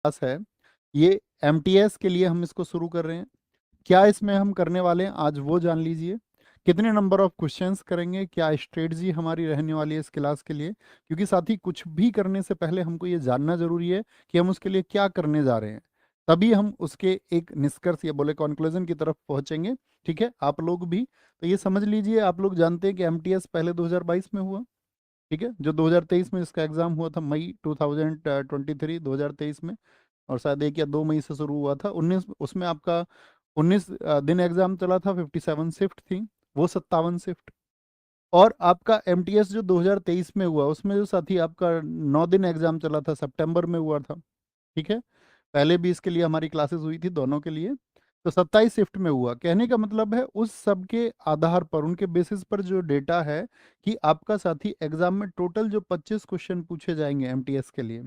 Class है ये MTS के लिए हम इसको शुरू कर रहे हैं। क्या इसमें हम करने वाले हैं आज वो जान लीजिए। कितने नंबर ऑफ क्वेश्चंस करेंगे, क्या स्ट्रेटजी हमारी रहने वाली है इस क्लास के लिए, क्योंकि साथी कुछ भी करने से पहले हमको ये जानना जरूरी है कि हम उसके लिए क्या करने जा रहे हैं, तभी हम उसके एक निष्कर्ष या बोले कंक्लूजन की तरफ पहुंचेंगे। ठीक है, आप लोग भी तो ये समझ लीजिए, आप लोग जानते हैं कि एमटीएस पहले 2022 में हुआ। ठीक है, जो 2023 में इसका एग्जाम हुआ था मई 2023 2023 में, और शायद 1 या 2 मई से शुरू हुआ था। 19 उसमें आपका 19 दिन एग्जाम चला था, 57 शिफ्ट थी, वो 57 शिफ्ट। और आपका एमटीएस जो 2023 में हुआ उसमें जो साथी आपका 9 दिन एग्जाम चला था, सितंबर में हुआ था। ठीक है, पहले भी इसके लिए हमारी क्लासेस हुई थी दोनों के लिए। तो 27 शिफ्ट में हुआ, कहने का मतलब है उस सब के आधार पर, उनके बेसिस पर जो डेटा है कि आपका साथी एग्जाम में टोटल जो 25 क्वेश्चन पूछे जाएंगे एमटीएस के लिए,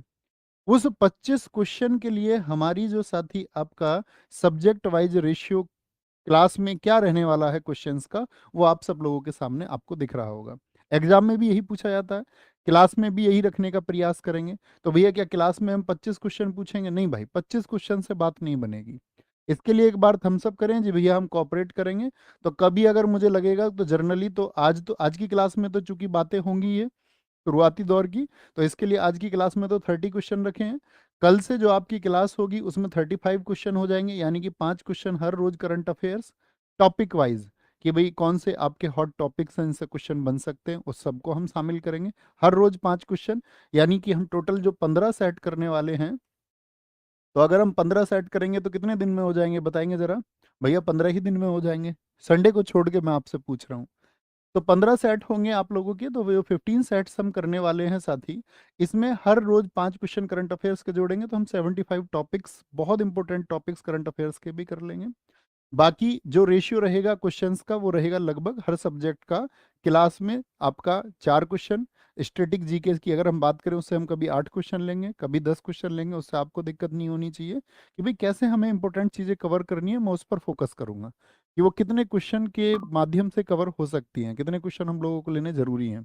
उस 25 क्वेश्चन के लिए हमारी जो साथी आपका सब्जेक्ट वाइज रेशियो क्लास में क्या रहने वाला है क्वेश्चंस का, वो आप सब लोगों के सामने आपको दिख रहा होगा। एग्जाम में भी यही पूछा जाता है, क्लास में भी यही रखने का प्रयास करेंगे। तो भैया क्या क्लास में हम 25 क्वेश्चन पूछेंगे? नहीं भाई, 25 क्वेश्चन से बात नहीं बनेगी। इसके लिए एक बार थम्स अप करें जी भैया, हम कोऑपरेट करेंगे। तो कभी अगर मुझे लगेगा तो जर्नली तो आज की क्लास में तो चूंकि बातें होंगी ये शुरुआती दौर की, तो इसके लिए आज की क्लास में तो 30 क्वेश्चन रखे हैं। कल से जो आपकी क्लास होगी उसमें 35 क्वेश्चन हो जाएंगे, यानी कि 5 क्वेश्चन हर रोज करंट अफेयर्स टॉपिक वाइज, कि भाई कौन से आपके हॉट टॉपिक्स हैं इनसे क्वेश्चन बन सकते हैं, उस सबको हम शामिल करेंगे। हर रोज 5 क्वेश्चन, यानी कि हम टोटल जो 15 सेट करने वाले हैं। तो अगर हम 15 सेट करेंगे तो कितने दिन में हो जाएंगे बताएंगे जरा? भैया 15 ही दिन में हो जाएंगे, संडे को छोड़ के मैं आपसे पूछ रहा हूँ। तो 15 सेट होंगे आप लोगों के, तो वो 15 सेट्स हम करने वाले हैं साथी। इसमें हर रोज 5 क्वेश्चन करंट अफेयर्स के जोड़ेंगे, तो हम 75 टॉपिक्स, बहुत इंपॉर्टेंट टॉपिक्स करंट अफेयर्स के भी कर लेंगे। बाकी जो रेशियो रहेगा क्वेश्चंस का, वो रहेगा लगभग हर सब्जेक्ट का क्लास में आपका 4 क्वेश्चन। स्टैटिक जीके की अगर हम बात करें, उससे हम कभी 8 क्वेश्चन लेंगे, कभी 10 क्वेश्चन लेंगे, उससे आपको दिक्कत नहीं होनी चाहिए कि भाई कैसे हमें इंपॉर्टेंट चीज़ें कवर करनी है। मैं उस पर फोकस करूंगा कि वो कितने क्वेश्चन के माध्यम से कवर हो सकती हैं, कितने क्वेश्चन हम लोगों को लेने जरूरी हैं।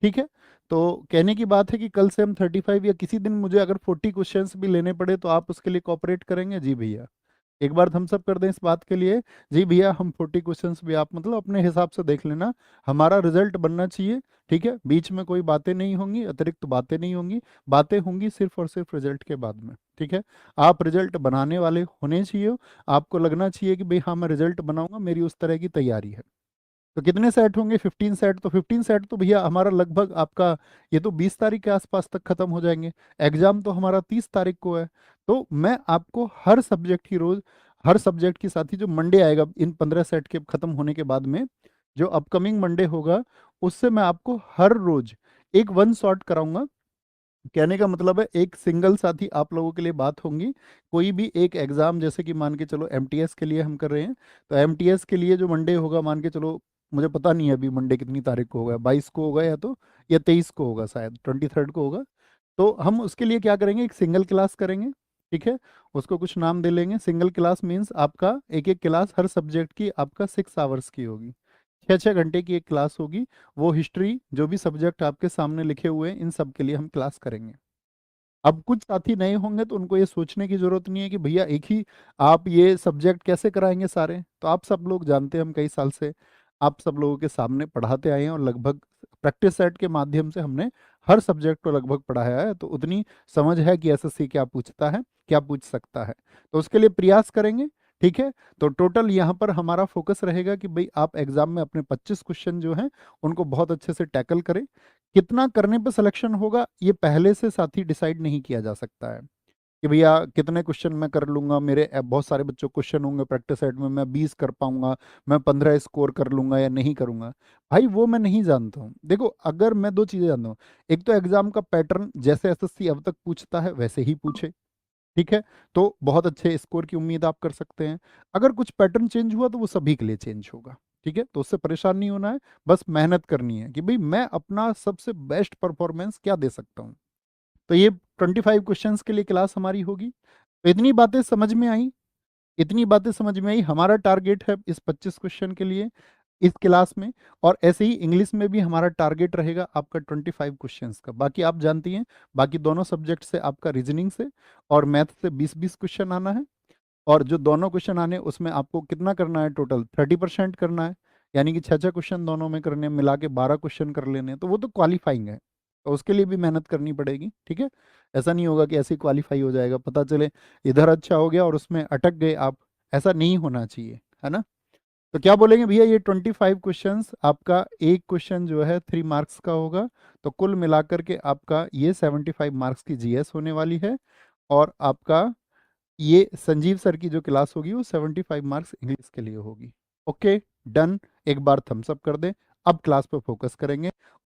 ठीक है, तो कहने की बात है कि कल से हम 35 या किसी दिन मुझे अगर 40 क्वेश्चंस भी लेने पड़े तो आप उसके लिए कॉपरेट करेंगे? जी भैया, एक बार थम्स अप कर दें इस बात के लिए। जी भैया, हम 40 क्वेश्चंस भी आप मतलब अपने हिसाब से देख लेना, हमारा रिजल्ट बनना चाहिए। ठीक है, बीच में कोई बातें नहीं होंगी, अतिरिक्त बातें नहीं होंगी, बातें होंगी सिर्फ और सिर्फ रिजल्ट के बाद में। ठीक है, आप रिजल्ट बनाने वाले होने चाहिए, आपको लगना चाहिए कि भाई हाँ मैं रिजल्ट बनाऊंगा, मेरी उस तरह की तैयारी है। तो कितने सेट होंगे? 15 सेट। तो 15 सेट तो भैया हमारा लगभग आपका ये तो 20 तारीख के आसपास तक खत्म हो जाएंगे। एग्जाम तो हमारा 30 तारीख को है। तो मैं आपको हर सब्जेक्ट की रोज, हर सब्जेक्ट के साथ ही जो मंडे आएगा इन 15 सेट के खत्म होने के बाद में, जो अपकमिंग मंडे होगा, उससे मैं आपको हर रोज एक वन शॉट कराऊंगा। कहने का मतलब है एक सिंगल साथी आप लोगों के लिए बात होंगी। कोई भी एक एग्जाम, जैसे कि मान के चलो एमटीएस के लिए हम कर रहे हैं, तो एमटीएस के लिए जो मंडे होगा, मान के चलो, मुझे पता नहीं है अभी मंडे कितनी तारीख को होगा, 22 को होगा या 23 को होगा, शायद 23 को होगा। तो हम उसके लिए क्या करेंगे, एक सिंगल क्लास करेंगे। ठीक है, उसको कुछ नाम दे लेंगे। सिंगल क्लास मीन्स आपका एक एक क्लास हर सब्जेक्ट की आपका 6 आवर्स की होगी, 6 6 घंटे की एक क्लास होगी। वो हिस्ट्री, जो भी सब्जेक्ट आपके सामने लिखे हुए हैं, इन सब के लिए हम क्लास करेंगे। अब कुछ साथी नए होंगे तो उनको ये सोचने की जरूरत नहीं है कि भैया एक ही आप ये सब्जेक्ट कैसे कराएंगे सारे। तो आप सब लोग जानते हैं, हम कई साल से आप सब लोगों के सामने पढ़ाते आए हैं, और लगभग प्रैक्टिस सेट के माध्यम से हमने हर सब्जेक्ट को लगभग पढ़ाया है। तो उतनी समझ है कि एसएससी क्या पूछता है, क्या पूछ सकता है। तो उसके लिए प्रयास करेंगे। ठीक है, तो टोटल यहाँ पर हमारा फोकस रहेगा कि भाई आप एग्जाम में अपने 25 क्वेश्चन जो हैं उनको बहुत अच्छे से टैकल करें। कितना करने पर सिलेक्शन होगा ये पहले से साथी डिसाइड नहीं किया जा सकता है कि भैया कितने क्वेश्चन मैं कर लूंगा, मेरे बहुत सारे बच्चों क्वेश्चन होंगे प्रैक्टिस सेट में, मैं 20 कर पाऊंगा, मैं 15 स्कोर कर लूंगा या नहीं करूंगा। भाई वो मैं नहीं जानता हूँ। देखो, अगर मैं दो चीजें जानता हूँ, एक तो एग्जाम का पैटर्न जैसे एसएससी अब तक पूछता है वैसे ही पूछे। ठीक है, तो बहुत अच्छे स्कोर की उम्मीद आप कर सकते हैं। अगर कुछ पैटर्न चेंज हुआ तो वो सभी के लिए चेंज होगा। ठीक है, तो उससे परेशान नहीं होना है, बस मेहनत करनी है कि भाई मैं अपना सबसे बेस्ट परफॉर्मेंस क्या दे सकता हूँ। तो ये 25 क्वेश्चंस के लिए क्लास हमारी होगी। तो इतनी बातें समझ में आई, इतनी बातें समझ में आई। हमारा टारगेट है इस 25 क्वेश्चन के लिए इस क्लास में। और ऐसे ही इंग्लिश में भी हमारा टारगेट रहेगा आपका 25 क्वेश्चंस का। बाकी आप जानती हैं, बाकी दोनों सब्जेक्ट से आपका रीजनिंग से और मैथ से 20-20 क्वेश्चन आना है। और जो दोनों क्वेश्चन आने उसमें आपको कितना करना है, टोटल 30% करना है, यानी कि 6-6 क्वेश्चन दोनों में करने हैं, मिला के 12 क्वेश्चन कर लेने हैं, तो वो तो क्वालिफाइंग है, तो उसके लिए भी मेहनत करनी पड़ेगी। ठीक है, ऐसा नहीं होगा कि ऐसे ही क्वालिफाई हो जाएगा, पता चले इधर अच्छा हो गया और उसमें अटक गए आप, ऐसा नहीं होना चाहिए, है ना। तो क्या बोलेंगे भैया, ये 25 क्वेश्चंस, आपका एक क्वेश्चन जो है 3 मार्क्स का होगा, तो कुल मिलाकर के आपका ये 75 मार्क्स की जीएस होने वाली है। और आपका ये संजीव सर की जो क्लास होगी वो 75 मार्क्स इंग्लिश के लिए होगी। Okay, done. एक बार थम्स अप कर दें। अब क्लास पे फोकस करेंगे